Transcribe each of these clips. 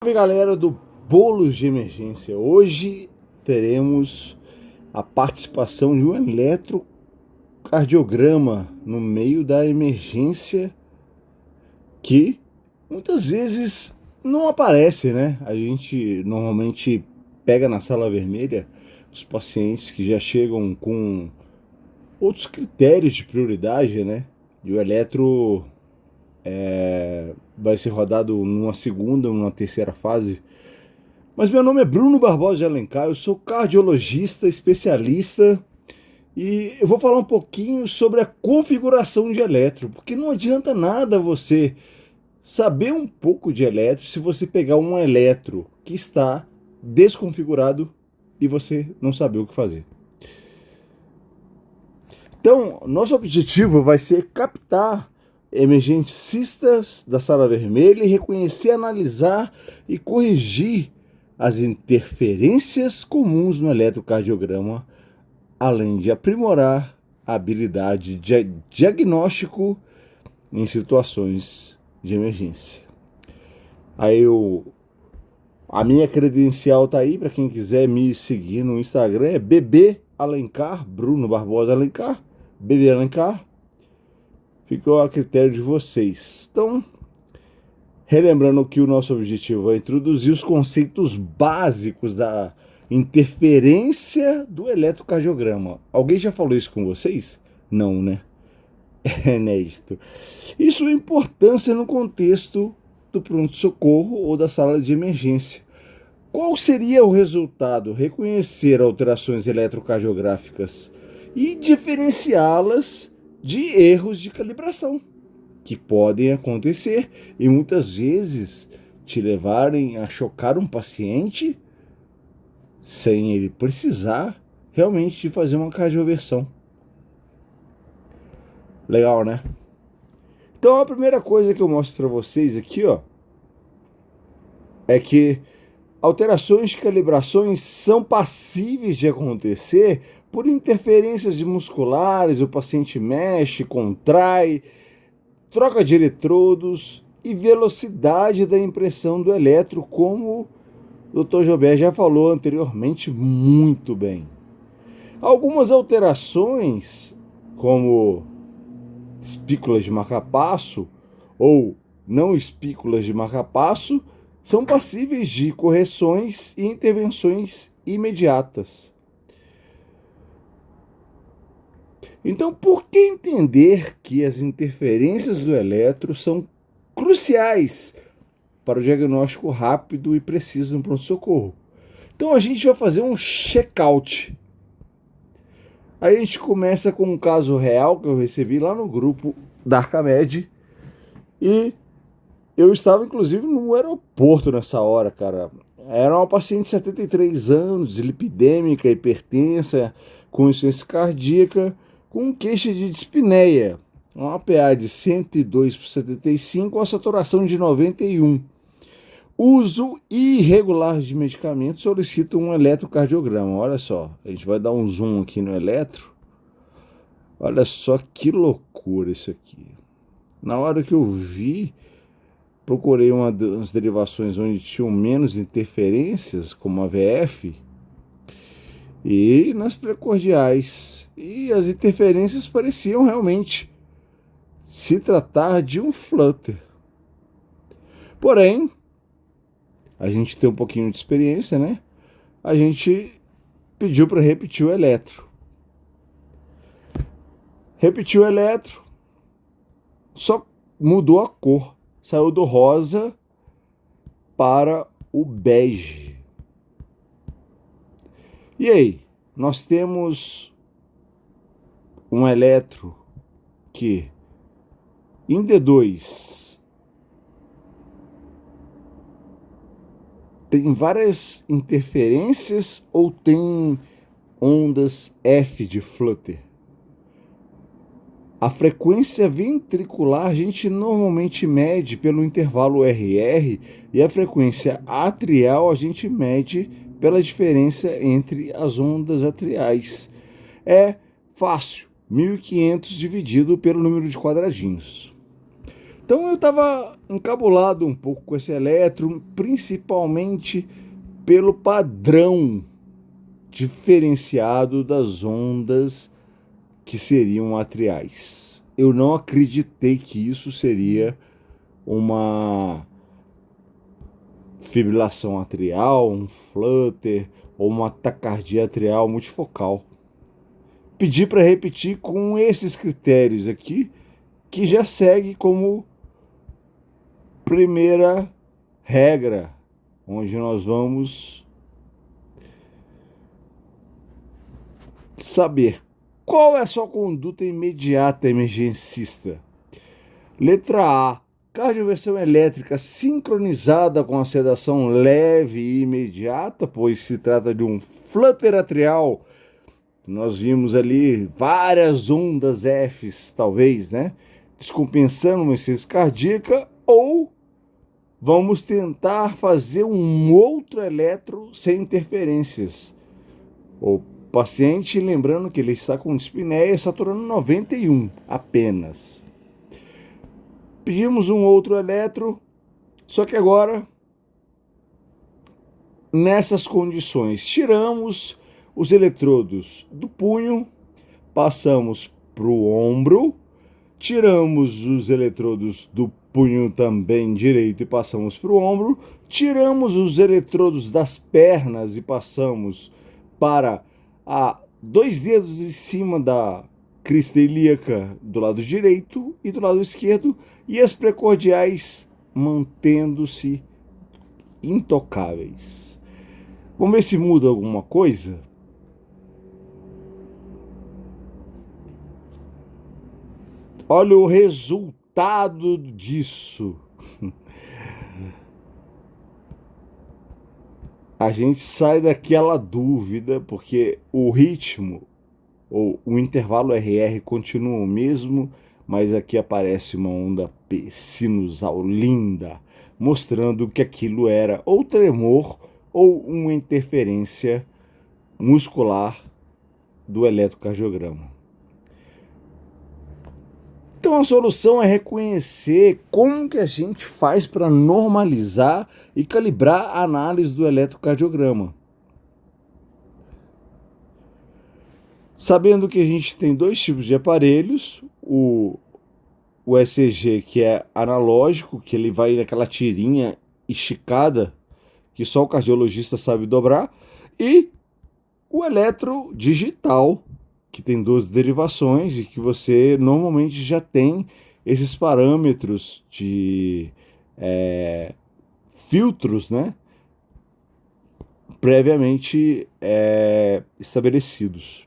Salve galera do Bolos de Emergência. Hoje teremos a participação de um eletrocardiograma no meio da emergência que muitas vezes não aparece, né? A gente normalmente pega na sala vermelha os pacientes que já chegam com outros critérios de prioridade, né? E o eletro vai ser rodado numa segunda ou numa terceira fase. Mas meu nome é Bruno Barbosa de Alencar, eu sou cardiologista especialista e eu vou falar um pouquinho sobre a configuração de eletro, porque não adianta nada você saber um pouco de eletro se você pegar um eletro que está desconfigurado e você não saber o que fazer. Então, nosso objetivo vai ser captar emergencistas da sala vermelha e reconhecer, analisar e corrigir as interferências comuns no eletrocardiograma, além de aprimorar a habilidade de diagnóstico em situações de emergência. A minha credencial tá aí para quem quiser me seguir no Instagram, é BB Alencar, Bruno Barbosa Alencar, BB Alencar. Ficou a critério de vocês. Então, relembrando que o nosso objetivo é introduzir os conceitos básicos da interferência do eletrocardiograma. Alguém já falou isso com vocês? Não, né? É inédito. E sua importância no contexto do pronto-socorro ou da sala de emergência. Qual seria o resultado? Reconhecer alterações eletrocardiográficas e diferenciá-las de erros de calibração, que podem acontecer e muitas vezes te levarem a chocar um paciente sem ele precisar realmente de fazer uma cardioversão. Legal, né? Então a primeira coisa que eu mostro para vocês aqui, ó, é que alterações de calibrações são passíveis de acontecer por interferências de musculares, o paciente mexe, contrai, troca de eletrodos e velocidade da impressão do eletro, como o Dr. Jobert já falou anteriormente muito bem. Algumas alterações, como espículas de marcapasso ou não espículas de marcapasso, são passíveis de correções e intervenções imediatas. Então, por que entender que as interferências do eletro são cruciais para o diagnóstico rápido e preciso no pronto-socorro? Então, a gente vai fazer um check-out. Aí a gente começa com um caso real que eu recebi lá no grupo da Arcamed e eu estava, inclusive, no aeroporto nessa hora, cara. Era uma paciente de 73 anos, dislipidêmica, hipertensa, com insuficiência cardíaca, com queixa de dispneia, uma APA de 102/75, uma saturação de 91. Uso irregular de medicamentos solicita um eletrocardiograma. Olha só, a gente vai dar um zoom aqui no eletro. Olha só que loucura isso aqui. Na hora que eu vi, procurei uma das derivações onde tinham menos interferências, como a VF, e nas precordiais. E as interferências pareciam realmente se tratar de um flutter. Porém, a gente tem um pouquinho de experiência, né? A gente pediu para repetir o eletro. Repetiu o eletro, só mudou a cor. Saiu do rosa para o bege. E aí, nós temos um eletro que em D2 tem várias interferências ou tem ondas F de flutter? A frequência ventricular a gente normalmente mede pelo intervalo RR e a frequência atrial a gente mede pela diferença entre as ondas atriais. É fácil, 1500 dividido pelo número de quadradinhos. Então eu estava encabulado um pouco com esse elétron, principalmente pelo padrão diferenciado das ondas que seriam atriais. Eu não acreditei que isso seria uma fibrilação atrial, um flutter ou uma taquicardia atrial multifocal. Pedi para repetir com esses critérios aqui, que já segue como primeira regra, onde nós vamos saber qual é a sua conduta imediata emergencista. Letra A, cardioversão elétrica sincronizada com a sedação leve e imediata, pois se trata de um flutter atrial. Nós vimos ali várias ondas Fs, talvez, né? Descompensando uma insuficiência cardíaca, ou vamos tentar fazer um outro eletro sem interferências. O paciente, lembrando que ele está com dispneia saturando 91 apenas. Pedimos um outro eletro, só que agora, nessas condições, tiramos os eletrodos do punho, passamos para o ombro, tiramos os eletrodos do punho também direito e passamos para o ombro, tiramos os eletrodos das pernas e passamos para dois dedos em cima da crista ilíaca do lado direito e do lado esquerdo, e as precordiais mantendo-se intocáveis. Vamos ver se muda alguma coisa? Olha o resultado disso. A gente sai daquela dúvida, porque o ritmo, ou o intervalo RR continua o mesmo, mas aqui aparece uma onda P sinusal linda, mostrando que aquilo era ou tremor ou uma interferência muscular do eletrocardiograma. Então a solução é reconhecer como que a gente faz para normalizar e calibrar a análise do eletrocardiograma. Sabendo que a gente tem dois tipos de aparelhos, o ECG, que é analógico, que ele vai naquela tirinha esticada que só o cardiologista sabe dobrar, e o eletrodigital, que tem 12 derivações e que você normalmente já tem esses parâmetros de filtros, né, previamente estabelecidos.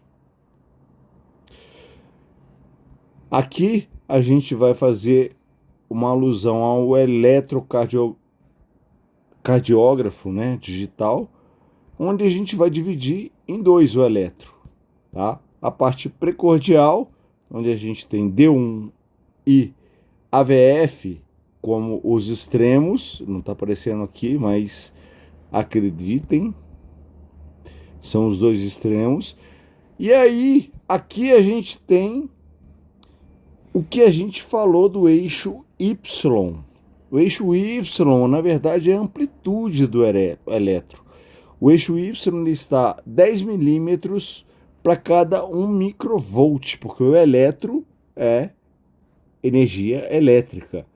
Aqui a gente vai fazer uma alusão ao eletrocardiógrafo, né, digital, onde a gente vai dividir em dois o eletro, tá? A parte precordial, onde a gente tem D1 e AVF como os extremos, não está aparecendo aqui, mas acreditem, são os dois extremos. E aí, aqui a gente tem o que a gente falou do eixo Y. O eixo Y, na verdade, é a amplitude do eletro. O eixo Y está 10 milímetros para cada 1 microvolt, porque o eletro é energia elétrica.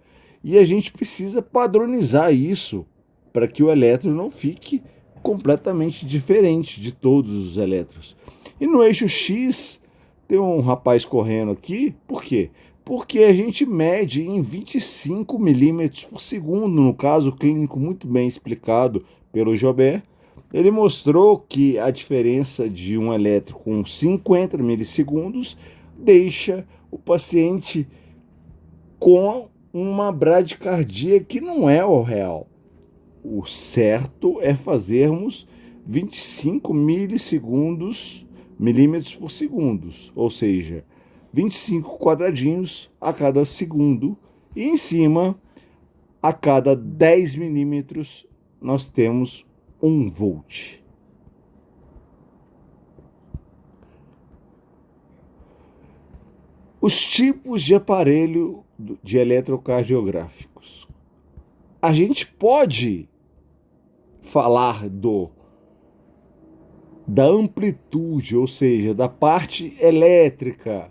E a gente precisa padronizar isso para que o eletro não fique completamente diferente de todos os elétrons. E no eixo X, tem um rapaz correndo aqui, por quê? Porque a gente mede em 25 milímetros por segundo, no caso clínico muito bem explicado pelo Jobert. Ele mostrou que a diferença de um eletro com 50 milissegundos deixa o paciente com uma bradicardia que não é o real. O certo é fazermos 25 milímetros por segundo, ou seja, 25 quadradinhos a cada segundo, e em cima, a cada 10 milímetros, nós temos 1 volt. Os tipos de aparelho de eletrocardiográficos. A gente pode falar da amplitude, ou seja, da parte elétrica,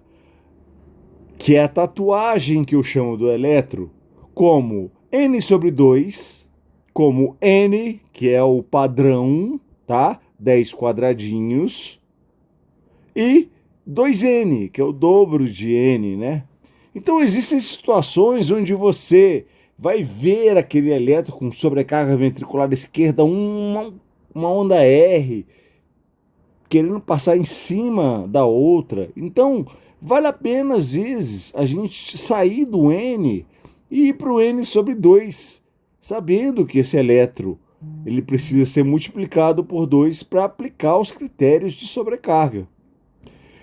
que é a tatuagem que eu chamo do elétron, como N/2, como N, que é o padrão, tá? 10 quadradinhos, e 2N, que é o dobro de N, né? Então existem situações onde você vai ver aquele elétron com sobrecarga ventricular esquerda, uma onda R, querendo passar em cima da outra. Então, vale a pena, às vezes, a gente sair do N e ir para o N/2, sabendo que esse elétron ele precisa ser multiplicado por 2 para aplicar os critérios de sobrecarga.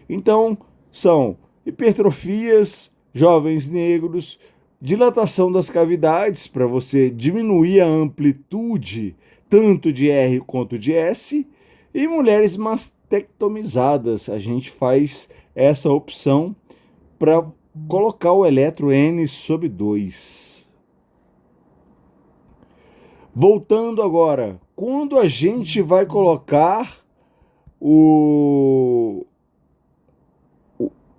Então, são hipertrofias, jovens negros, dilatação das cavidades para você diminuir a amplitude tanto de R quanto de S, e mulheres mastectomizadas. A gente faz essa opção para colocar o eletro N/2. Voltando agora, quando a gente vai colocar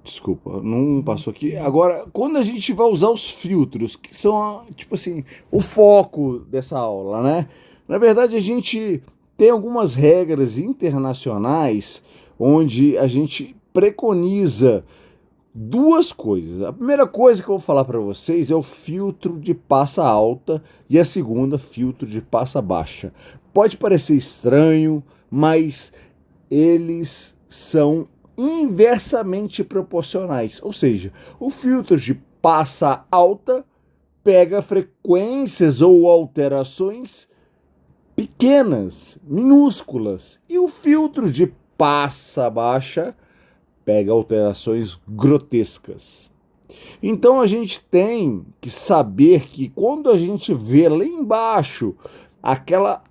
Desculpa, não passou aqui. Agora, quando a gente vai usar os filtros, que são, tipo assim, o foco dessa aula, né? Na verdade, a gente tem algumas regras internacionais onde a gente preconiza duas coisas. A primeira coisa que eu vou falar para vocês é o filtro de passa alta e a segunda, filtro de passa baixa. Pode parecer estranho, mas eles são inversamente proporcionais. Ou seja, o filtro de passa alta pega frequências ou alterações pequenas, minúsculas, e o filtro de passa baixa pega alterações grotescas. Então a gente tem que saber que quando a gente vê lá embaixo aquele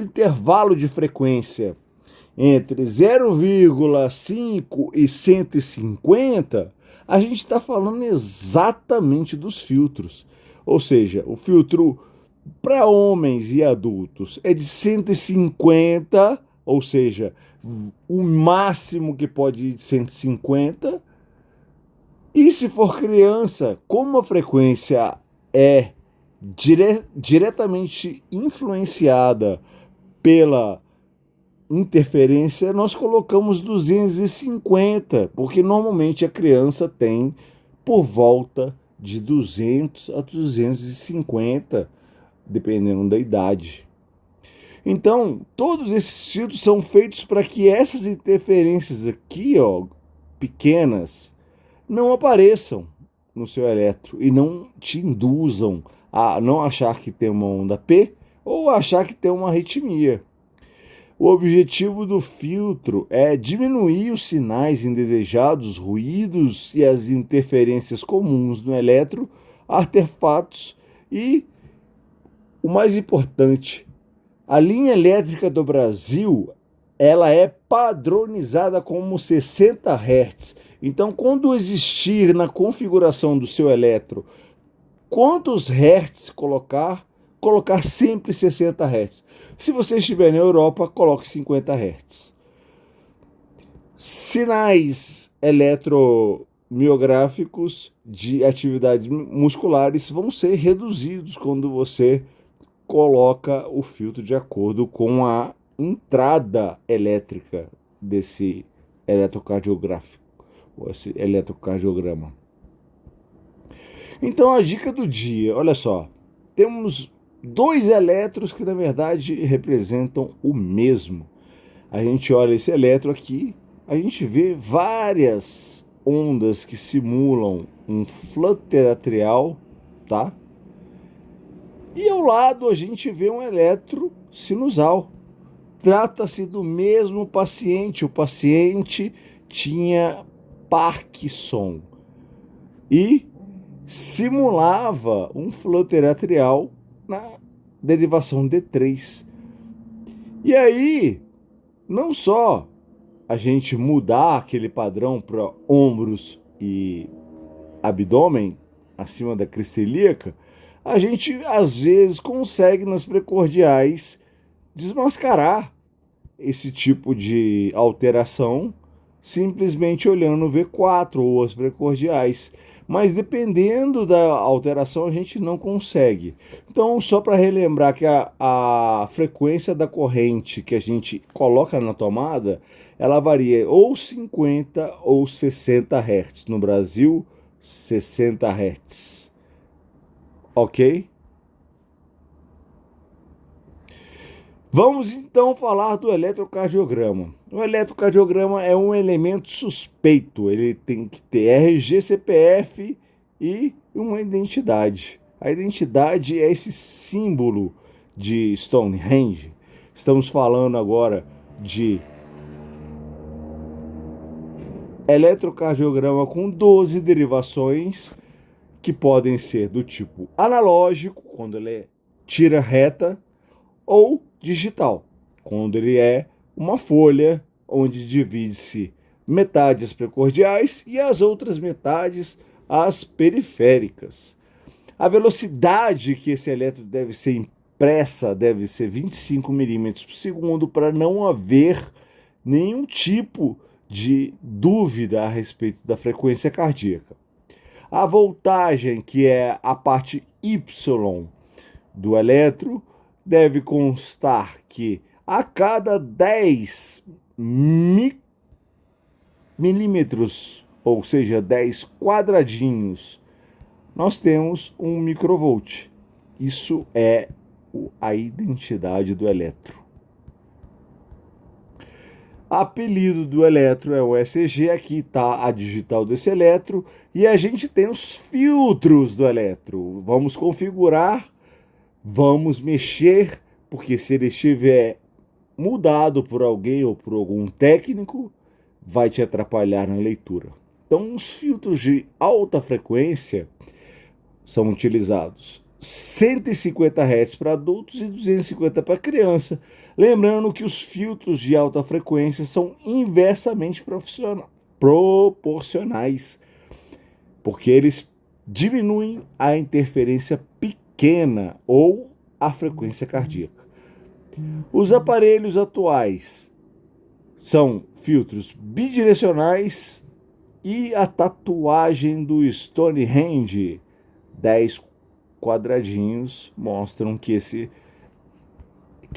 intervalo de frequência entre 0,5 e 150, a gente está falando exatamente dos filtros. Ou seja, o filtro para homens e adultos é de 150, ou seja, o máximo que pode ir de 150. E se for criança, como a frequência é diretamente influenciada pela interferência, nós colocamos 250, porque normalmente a criança tem por volta de 200 a 250, dependendo da idade. Então, todos esses filtros são feitos para que essas interferências aqui, ó, pequenas, não apareçam no seu eletro e não te induzam a não achar que tem uma onda P ou achar que tem uma arritmia. O objetivo do filtro é diminuir os sinais indesejados, ruídos e as interferências comuns no eletro, artefatos e, o mais importante, a linha elétrica do Brasil, ela é padronizada como 60 Hz. Então, quando existir na configuração do seu eletro quantos Hertz colocar sempre 60 Hz. Se você estiver na Europa, coloque 50 Hz. Sinais eletromiográficos de atividades musculares vão ser reduzidos quando você coloca o filtro de acordo com a entrada elétrica desse eletrocardiográfico, ou esse eletrocardiograma. Então a dica do dia, olha só, temos dois elétrons que na verdade representam o mesmo. A gente olha esse elétron aqui, a gente vê várias ondas que simulam um flutter atrial, tá? E ao lado a gente vê um eletro sinusal. Trata-se do mesmo paciente. O paciente tinha Parkinson e simulava um flutter atrial na derivação D3. E aí, não só a gente mudar aquele padrão para ombros e abdômen, acima da crista ilíaca, a gente às vezes consegue nas precordiais desmascarar esse tipo de alteração simplesmente olhando o V4 ou as precordiais. Mas dependendo da alteração, a gente não consegue. Então, só para relembrar que a frequência da corrente que a gente coloca na tomada, ela varia ou 50 ou 60 Hz. No Brasil, 60 Hz. Ok? Vamos então falar do eletrocardiograma. O eletrocardiograma é um elemento suspeito, ele tem que ter RG, CPF e uma identidade. A identidade é esse símbolo de Stonehenge. Estamos falando agora de eletrocardiograma com 12 derivações que podem ser do tipo analógico, quando ele é tira reta, ou digital, quando ele é uma folha onde divide-se metade as precordiais e as outras metades as periféricas. A velocidade que esse elétron deve ser impressa deve ser 25 milímetros por segundo para não haver nenhum tipo de dúvida a respeito da frequência cardíaca. A voltagem, que é a parte Y do eletro, deve constar que a cada 10 milímetros, ou seja, 10 quadradinhos, nós temos um microvolt. Isso é a identidade do eletro. Apelido do eletro é o ECG, aqui está a digital desse eletro, e a gente tem os filtros do eletro. Vamos configurar, vamos mexer, porque se ele estiver mudado por alguém ou por algum técnico, vai te atrapalhar na leitura. Então, os filtros de alta frequência são utilizados 150 Hz para adultos e 250 para criança. Lembrando que os filtros de alta frequência são inversamente proporcionais, porque eles diminuem a interferência pequena ou a frequência cardíaca. Os aparelhos atuais são filtros bidirecionais e a tatuagem do Stonehenge, 10 quadradinhos, mostram que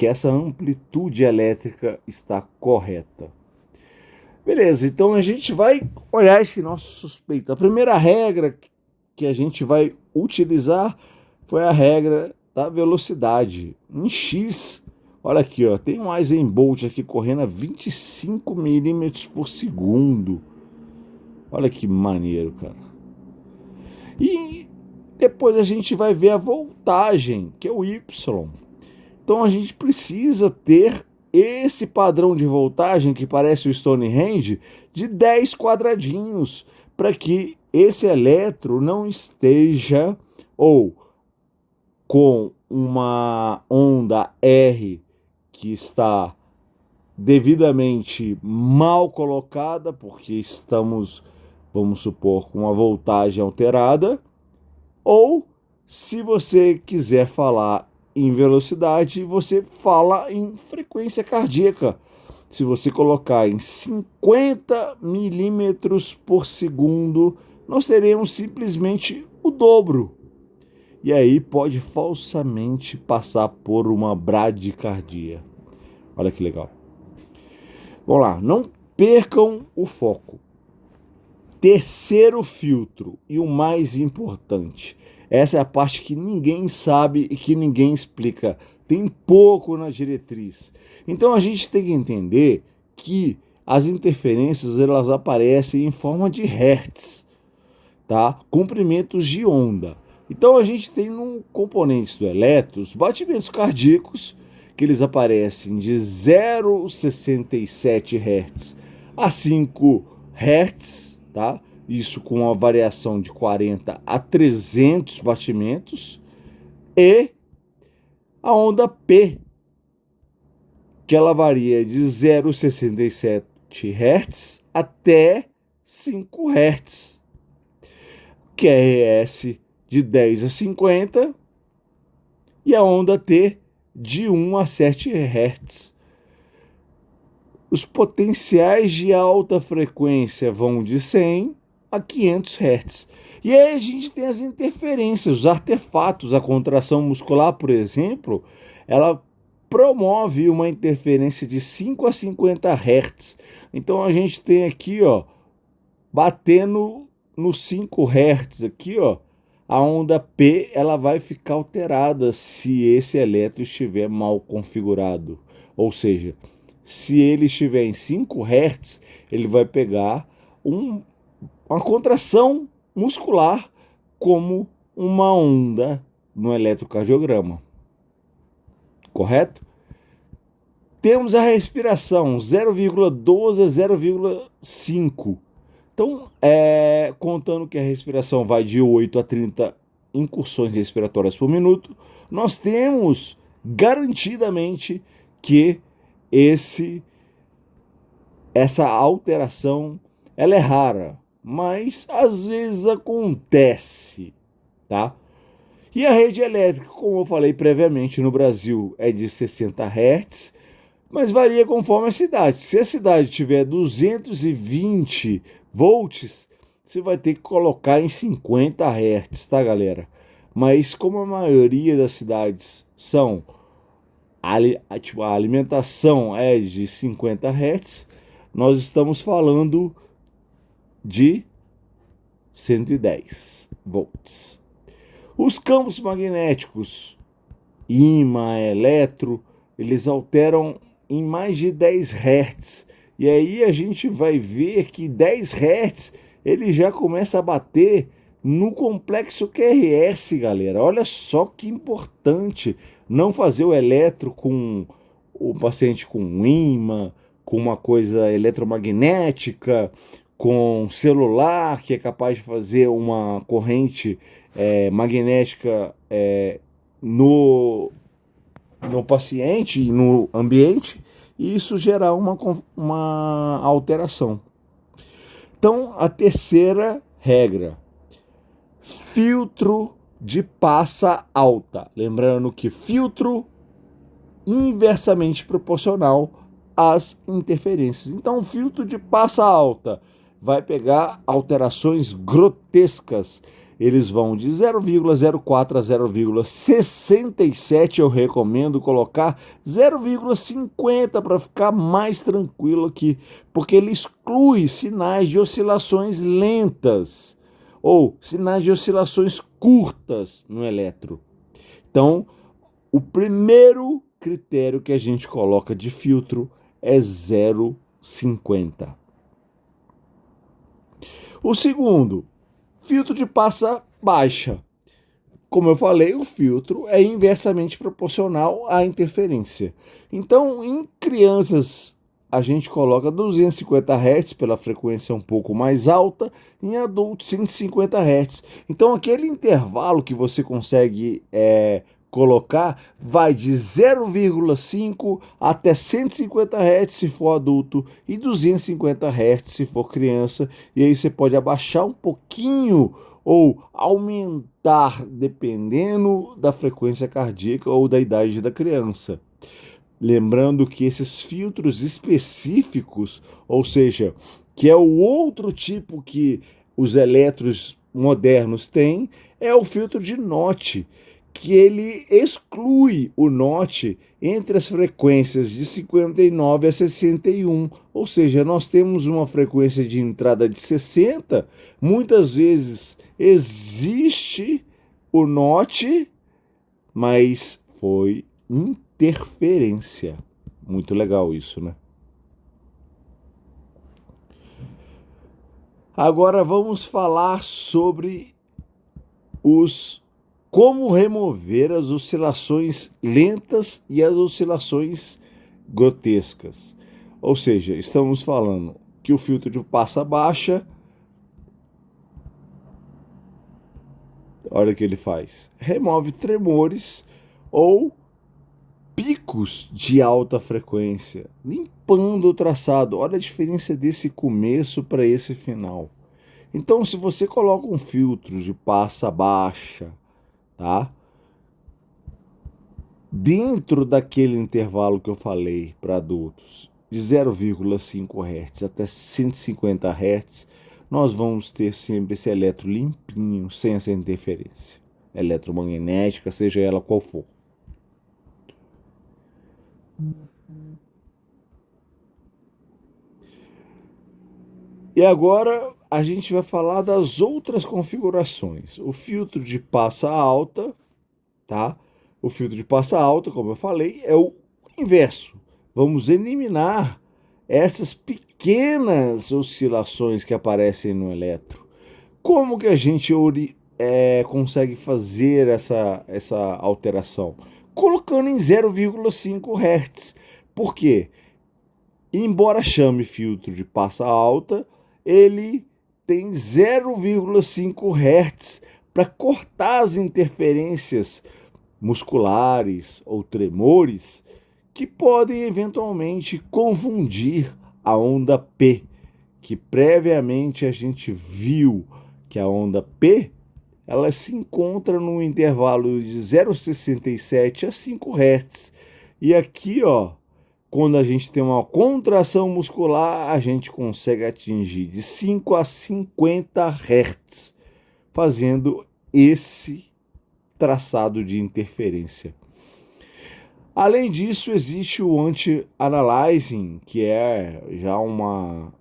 essa amplitude elétrica está correta. Beleza, então a gente vai olhar esse nosso suspeito. A primeira regra que a gente vai utilizar foi a regra da velocidade. Em X, olha aqui, ó, tem um Usain Bolt aqui correndo a 25 milímetros por segundo. Olha que maneiro, cara. E depois a gente vai ver a voltagem, que é o Y. Então a gente precisa ter esse padrão de voltagem que parece o Stonehenge de 10 quadradinhos para que esse eletro não esteja ou com uma onda R que está devidamente mal colocada, porque estamos, vamos supor, com uma voltagem alterada, ou se você quiser falar em velocidade, você fala em frequência cardíaca. Se você colocar em 50 milímetros por segundo, nós teremos simplesmente o dobro. E aí pode falsamente passar por uma bradicardia. Olha que legal. Vamos lá, não percam o foco. Terceiro filtro, e o mais importante, essa é a parte que ninguém sabe e que ninguém explica, tem pouco na diretriz. Então a gente tem que entender que as interferências elas aparecem em forma de hertz, tá? Comprimentos de onda. Então a gente tem no componente do eletro os batimentos cardíacos, que eles aparecem de 0,67 Hz a 5 Hz, tá? Isso com uma variação de 40 a 300 batimentos, e a onda P, que ela varia de 0,67 Hz até 5 Hz. QRS de 10 a 50 e a onda T de 1 a 7 Hz. Os potenciais de alta frequência vão de 100 a 500 Hz. E aí a gente tem as interferências, os artefatos. A contração muscular, por exemplo, ela promove uma interferência de 5 a 50 Hz. Então a gente tem aqui, ó, batendo no 5 Hz aqui, ó, a onda P ela vai ficar alterada se esse elétron estiver mal configurado. Ou seja, se ele estiver em 5 Hz, ele vai pegar uma contração muscular como uma onda no eletrocardiograma. Correto? Temos a respiração 0,12 a 0,5. Então, contando que a respiração vai de 8 a 30 incursões respiratórias por minuto, nós temos garantidamente que essa alteração ela é rara, mas às vezes acontece, tá? E a rede elétrica, como eu falei previamente, no Brasil é de 60 Hz, mas varia conforme a cidade. Se a cidade tiver 220 volts, você vai ter que colocar em 50 Hz, tá, galera? Mas como a maioria das cidades são a alimentação é de 50 Hz, nós estamos falando de 110 volts. Os campos magnéticos, ímã, eletro, eles alteram em mais de 10 Hz. E aí a gente vai ver que 10 Hz ele já começa a bater no complexo QRS, galera. Olha só que importante não fazer o eletro com o paciente com ímã, com uma coisa eletromagnética, com celular que é capaz de fazer uma corrente magnética no paciente e no ambiente, e isso gerar uma alteração. Então, a terceira regra: filtro de passa alta. Lembrando que filtro inversamente proporcional às interferências. Então, o filtro de passa alta vai pegar alterações grotescas. Eles vão de 0,04 a 0,67. Eu recomendo colocar 0,50 para ficar mais tranquilo aqui, porque ele exclui sinais de oscilações lentas ou sinais de oscilações curtas no eletro. Então, o primeiro critério que a gente coloca de filtro é 0,50. O segundo, filtro de passa baixa. Como eu falei, o filtro é inversamente proporcional à interferência. Então, em crianças, a gente coloca 250 Hz pela frequência um pouco mais alta, em adultos 150 Hz. Então, aquele intervalo que você consegue colocar vai de 0,5 até 150 Hz se for adulto e 250 Hz se for criança. E aí você pode abaixar um pouquinho ou aumentar dependendo da frequência cardíaca ou da idade da criança. Lembrando que esses filtros específicos, ou seja, que é o outro tipo que os eletros modernos têm, é o filtro de Notch, que ele exclui o Notch entre as frequências de 59 a 61, ou seja, nós temos uma frequência de entrada de 60, muitas vezes existe o Notch, mas foi interferência. Muito legal isso, né? Agora vamos falar sobre como remover as oscilações lentas e as oscilações grotescas. Ou seja, estamos falando que o filtro de passa baixa, olha o que ele faz, remove tremores ou picos de alta frequência, limpando o traçado. Olha a diferença desse começo para esse final. Então, se você coloca um filtro de passa baixa, tá? Dentro daquele intervalo que eu falei para adultos, de 0,5 Hz até 150 Hz, nós vamos ter sempre esse eletro limpinho, sem essa interferência eletromagnética, seja ela qual for. E agora a gente vai falar das outras configurações. O filtro de passa alta, tá? O filtro de passa alta, como eu falei, é o inverso. Vamos eliminar essas pequenas oscilações que aparecem no eletro. Como que a gente consegue fazer essa alteração? Colocando em 0,5 Hz. Por quê? Embora chame filtro de passa alta, ele tem 0,5 Hz para cortar as interferências musculares ou tremores que podem eventualmente confundir a onda P, que previamente a gente viu que a onda P ela se encontra no intervalo de 0,67 a 5 Hz. E aqui, ó, quando a gente tem uma contração muscular, a gente consegue atingir de 5 a 50 Hz, fazendo esse traçado de interferência. Além disso, existe o anti-aliasing, que é já uma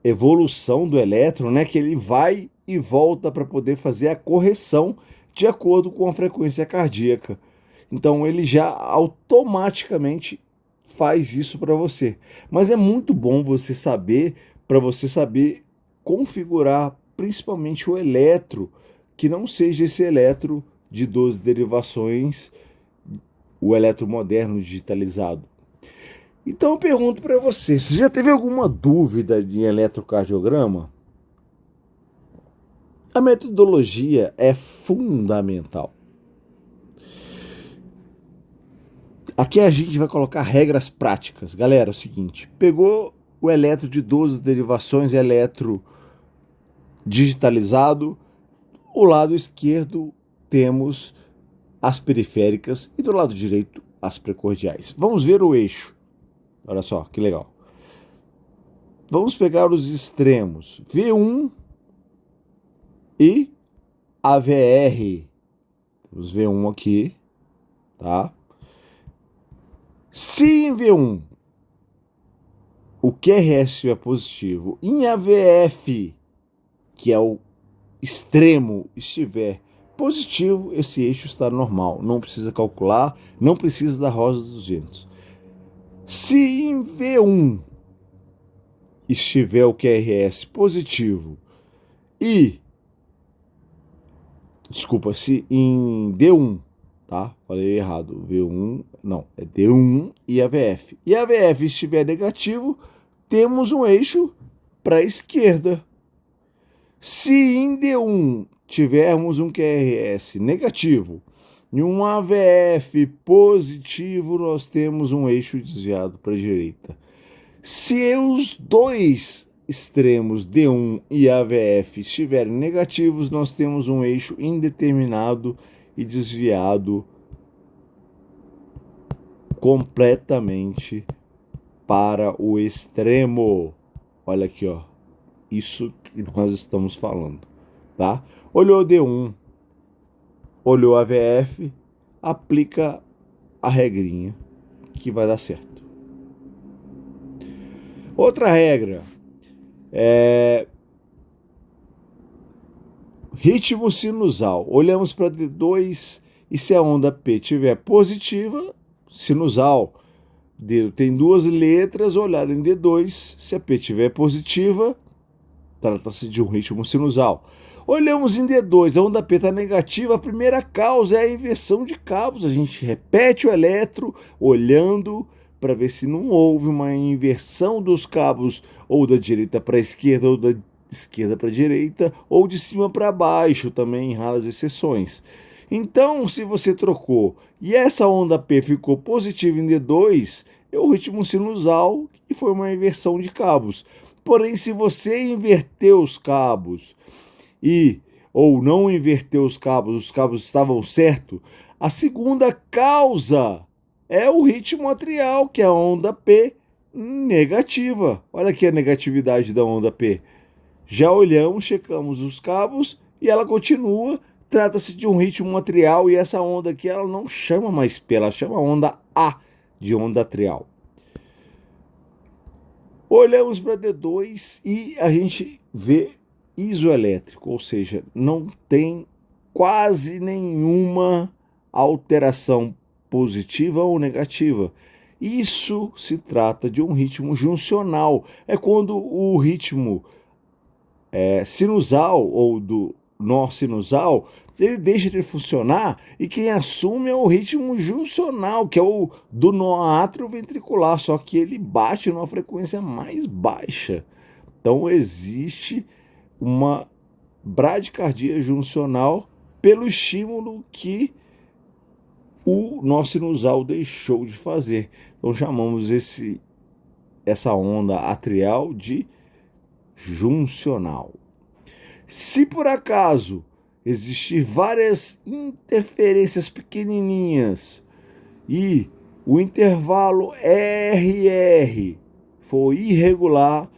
evolução do elétron, né, que ele vai e volta para poder fazer a correção de acordo com a frequência cardíaca. Então ele já automaticamente faz isso para você. Mas é muito bom você saber, para você saber configurar principalmente o eletro, que não seja esse eletro de 12 derivações, o eletro moderno digitalizado. Então eu pergunto para você já teve alguma dúvida de eletrocardiograma? A metodologia é fundamental. Aqui a gente vai colocar regras práticas. Galera, é o seguinte, pegou o eletro de 12 derivações, eletro digitalizado, o lado esquerdo temos as periféricas e do lado direito as precordiais. Vamos ver o eixo. Olha só, que legal. Vamos pegar os extremos, V1 e AVR. Temos V1 aqui, tá? Se em V1 o QRS é positivo, em AVF, que é o extremo, estiver positivo, esse eixo está normal. Não precisa calcular, não precisa da rosa dos ventos. Se em V1 estiver o QRS positivo e... Desculpa, se em D1, tá? Falei errado. V1, não, é D1 e AVF. E AVF estiver negativo, temos um eixo para a esquerda. Se em D1 tivermos um QRS negativo e um AVF positivo, nós temos um eixo desviado para a direita. Se os dois extremos D1 e AVF estiverem negativos, nós temos um eixo indeterminado e desviado completamente para o extremo. Olha aqui, ó. Isso que nós estamos falando, tá? Olhou D1, olhou AVF, aplica a regrinha que vai dar certo. Outra regra é ritmo sinusal. Olhamos para D2 e se a onda P estiver positiva, sinusal. D tem duas letras, olhar em D2, se a P estiver positiva, trata-se de um ritmo sinusal. Olhamos em D2, a onda P está negativa, a primeira causa é a inversão de cabos. A gente repete o eletro olhando para ver se não houve uma inversão dos cabos ou da direita para a esquerda ou da esquerda para a direita ou de cima para baixo, também em raras exceções. Então, se você trocou e essa onda P ficou positiva em D2, é o ritmo sinusal e foi uma inversão de cabos. Porém, se você inverter os cabos e ou não inverter os cabos estavam certos, a segunda causa é o ritmo atrial, que é a onda P negativa. Olha aqui a negatividade da onda P. Já olhamos, checamos os cabos e ela continua. Trata-se de um ritmo atrial e essa onda aqui ela não chama mais P, ela chama onda A de onda atrial. Olhamos para D2 e a gente vê isoelétrico, ou seja, não tem quase nenhuma alteração positiva ou negativa. Isso se trata de um ritmo juncional. É quando o ritmo sinusal ou do nó sinusal ele deixa de funcionar e quem assume é o ritmo juncional, que é o do nó atrioventricular, só que ele bate numa frequência mais baixa. Então existe uma bradicardia juncional pelo estímulo que o nó sinusal deixou de fazer. Então chamamos essa onda atrial de juncional. Se por acaso existir várias interferências pequenininhas e o intervalo RR for irregular,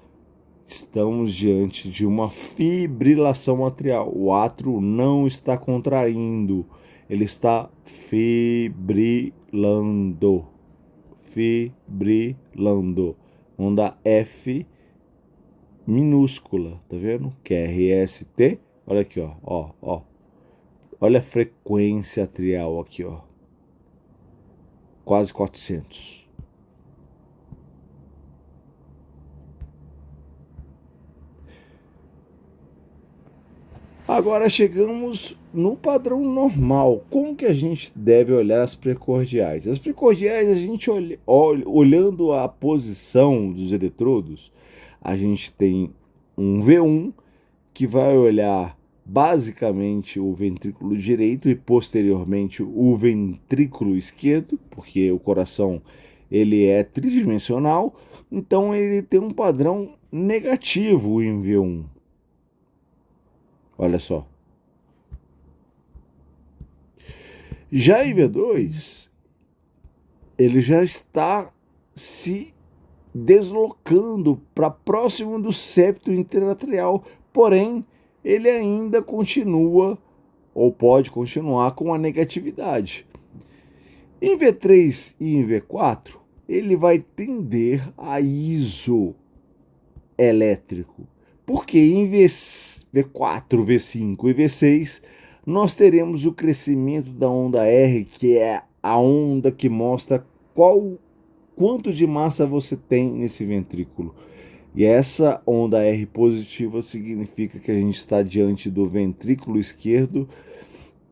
estamos diante de uma fibrilação atrial. O átrio não está contraindo, ele está fibrilando. Fibrilando. Onda F minúscula, tá vendo? QRST. Olha aqui, ó. Olha a frequência atrial aqui, ó. Quase 400. Agora chegamos no padrão normal. Como que a gente deve olhar as precordiais? As precordiais, a gente olhando a posição dos eletrodos, a gente tem um V1 que vai olhar basicamente o ventrículo direito e posteriormente o ventrículo esquerdo, porque o coração ele é tridimensional, então ele tem um padrão negativo em V1. Olha só. Já em V2, ele já está se deslocando para próximo do septo interatrial, porém ele ainda continua ou pode continuar com a negatividade. Em V3 e em V4, ele vai tender a isoelétrico. Porque em V4, V5 e V6 nós teremos o crescimento da onda R, que é a onda que mostra quanto de massa você tem nesse ventrículo. E essa onda R positiva significa que a gente está diante do ventrículo esquerdo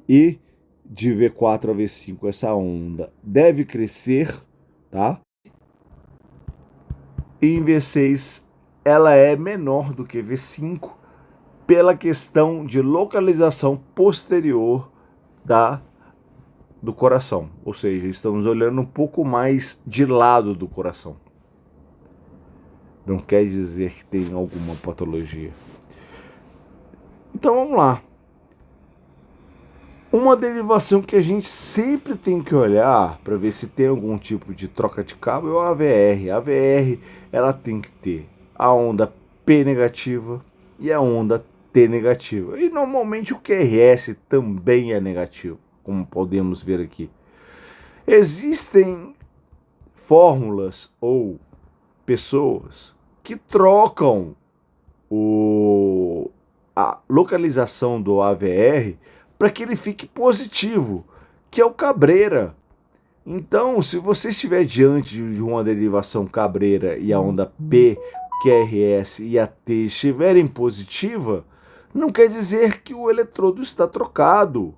e de V4 a V5 essa onda deve crescer, tá? E em V6 ela é menor do que V5 pela questão de localização posterior do coração. Ou seja, estamos olhando um pouco mais de lado do coração. Não quer dizer que tem alguma patologia. Então vamos lá. Uma derivação que a gente sempre tem que olhar para ver se tem algum tipo de troca de cabo é o AVR. A AVR ela tem que ter a onda P negativa e a onda T negativa. E normalmente o QRS também é negativo, como podemos ver aqui. Existem fórmulas ou pessoas que trocam a localização do AVR para que ele fique positivo, que é o Cabreira. Então, se você estiver diante de uma derivação Cabreira e a onda P, QRS e a T estiverem positiva, não quer dizer que o eletrodo está trocado.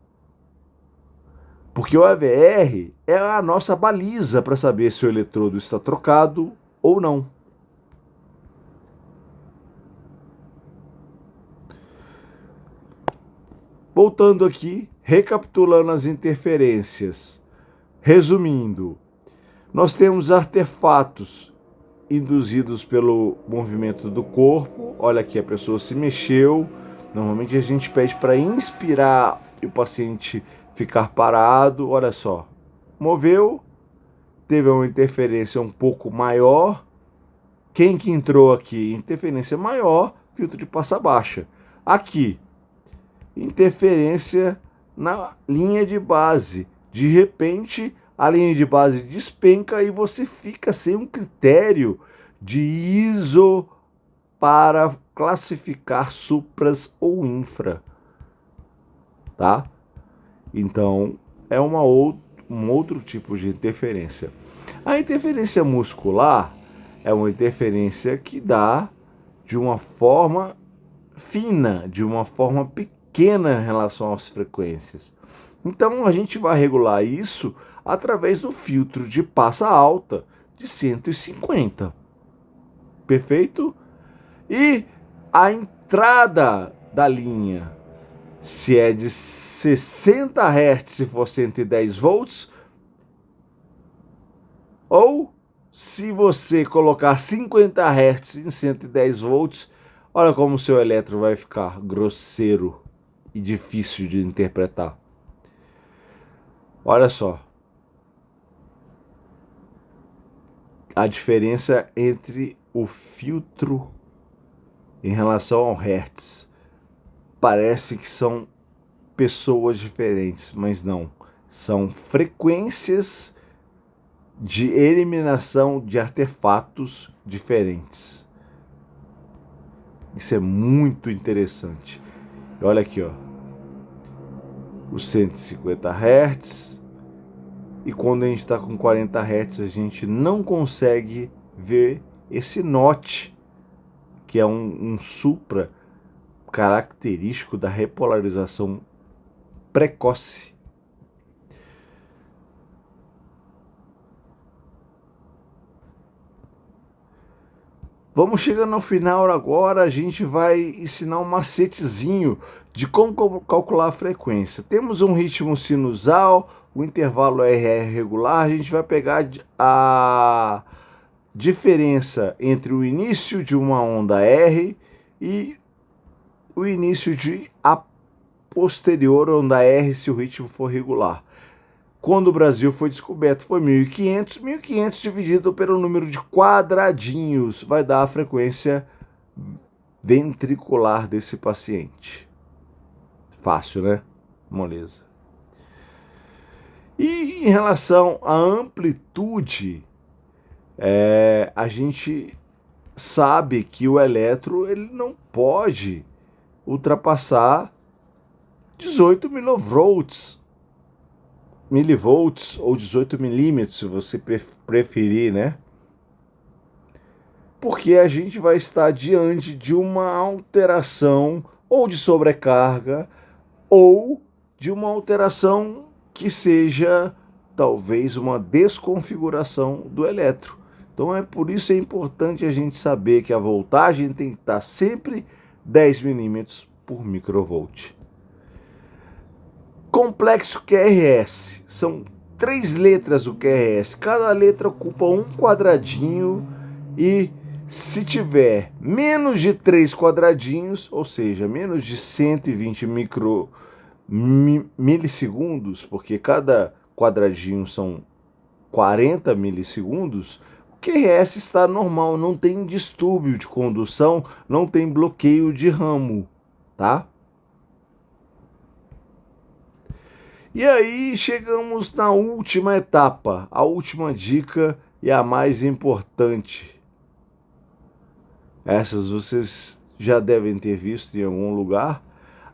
Porque o AVR é a nossa baliza para saber se o eletrodo está trocado ou não. Voltando aqui, recapitulando as interferências. Resumindo, nós temos artefatos induzidos pelo movimento do corpo. Olha aqui, a pessoa se mexeu Normalmente a gente pede para inspirar e o paciente ficar parado. Olha só, moveu, teve uma interferência um pouco maior. Quem que entrou aqui? Interferência maior, filtro de passa baixa. Aqui, interferência na linha de base. De repente, a linha de base despenca e você fica sem um critério de ISO para classificar supras ou infra, tá? Então, é um outro tipo de interferência. A interferência muscular é uma interferência que dá de uma forma fina, de uma forma pequena em relação às frequências. Então a gente vai regular isso através do filtro de passa alta de 150. Perfeito? E a entrada da linha, se é de 60 Hz se for 110 volts, ou se você colocar 50 Hz em 110 volts, olha como o seu eletro vai ficar grosseiro e difícil de interpretar. Olha só a diferença entre o filtro em relação ao Hertz. Parece que são pessoas diferentes, mas não. São frequências de eliminação de artefatos diferentes. Isso é muito interessante. Olha aqui, ó. Os 150 Hz. E quando a gente está com 40 Hz, a gente não consegue ver esse note, que é um supra característico da repolarização precoce. Vamos chegando ao final agora, a gente vai ensinar um macetezinho de como calcular a frequência. Temos um ritmo sinusal, o intervalo RR regular, a gente vai pegar a diferença entre o início de uma onda R e o início de a posterior onda R se o ritmo for regular. Quando o Brasil foi descoberto foi 1500, 1500 dividido pelo número de quadradinhos vai dar a frequência ventricular desse paciente. Fácil, né? Moleza. E em relação à amplitude, a gente sabe que o eletro ele não pode ultrapassar 18 milivolts ou 18 milímetros, se você preferir, né? Porque a gente vai estar diante de uma alteração ou de sobrecarga ou de uma alteração que seja talvez uma desconfiguração do eletro. Então é por isso é importante a gente saber que a voltagem tem que estar sempre 10 milímetros por microvolt. Complexo QRS. São 3 letras do QRS. Cada letra ocupa um quadradinho e se tiver menos de 3 quadradinhos, ou seja, menos de 120 milissegundos, porque cada quadradinho são 40 milissegundos, o QRS está normal, não tem distúrbio de condução, não tem bloqueio de ramo, tá? E aí chegamos na última etapa, a última dica e a mais importante. Essas vocês já devem ter visto em algum lugar.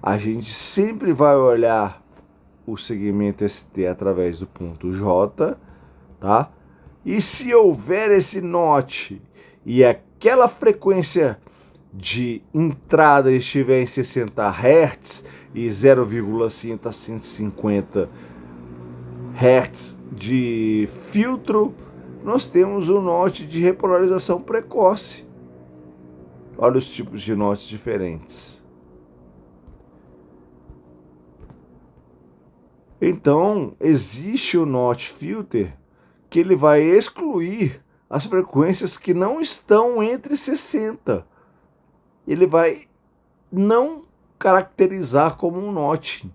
A gente sempre vai olhar o segmento ST através do ponto J, tá? E se houver esse note e aquela frequência de entrada estiver em 60 Hz e 0,5 a 150 Hz de filtro, nós temos um note de repolarização precoce. Olha os tipos de notes diferentes. Então, existe o Notch Filter que ele vai excluir as frequências que não estão entre 60. Ele vai não caracterizar como um notching.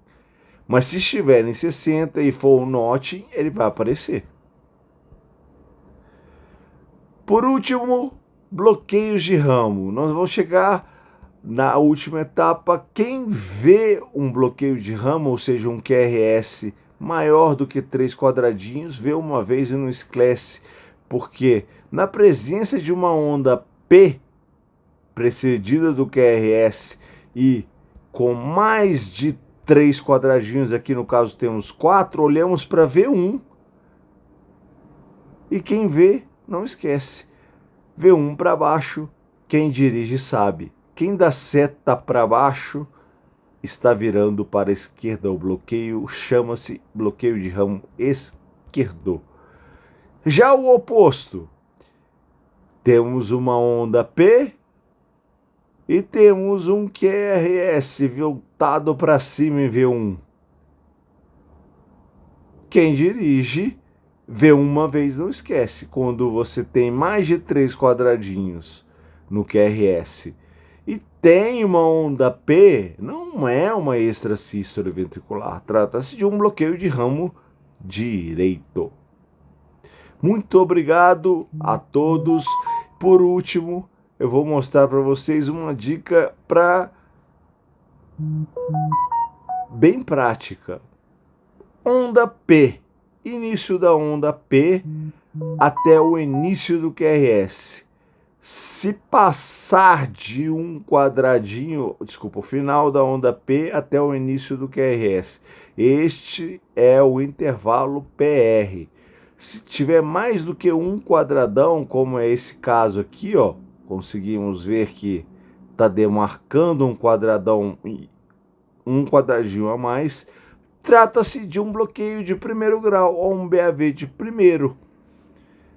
Mas se estiver em 60 e for um notching, ele vai aparecer. Por último, bloqueios de ramo. Nós vamos chegar na última etapa. Quem vê um bloqueio de ramo, ou seja, um QRS maior do que 3 quadradinhos, vê uma vez e não esclarece, porque na presença de uma onda P precedida do QRS e com mais de 3 quadradinhos, aqui no caso temos 4, olhamos para V1 e quem vê não esquece. V1 para baixo, quem dirige sabe. Quem dá seta para baixo está virando para a esquerda. O bloqueio chama-se bloqueio de ramo esquerdo. Já o oposto, temos uma onda P e temos um QRS voltado para cima em V1. Quem dirige, vê uma vez não esquece. Quando você tem mais de 3 quadradinhos no QRS e tem uma onda P, não é uma extrasístole ventricular, trata-se de um bloqueio de ramo direito. Muito obrigado a todos. Por último, eu vou mostrar para vocês uma dica bem prática. Onda P, início da onda P até o início do QRS. Se passar de um quadradinho, desculpa, o final da onda P até o início do QRS, este é o intervalo PR. Se tiver mais do que um quadradão, como é esse caso aqui, ó, conseguimos ver que está demarcando um quadradão, um quadradinho a mais, trata-se de um bloqueio de primeiro grau ou um BAV de primeiro.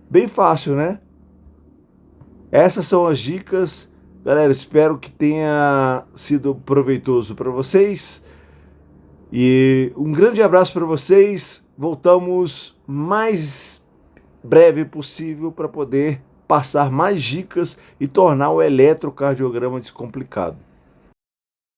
Bem fácil, né? Essas são as dicas. Galera, espero que tenha sido proveitoso para vocês. E um grande abraço para vocês. Voltamos mais breve possível para poder passar mais dicas e tornar o eletrocardiograma descomplicado.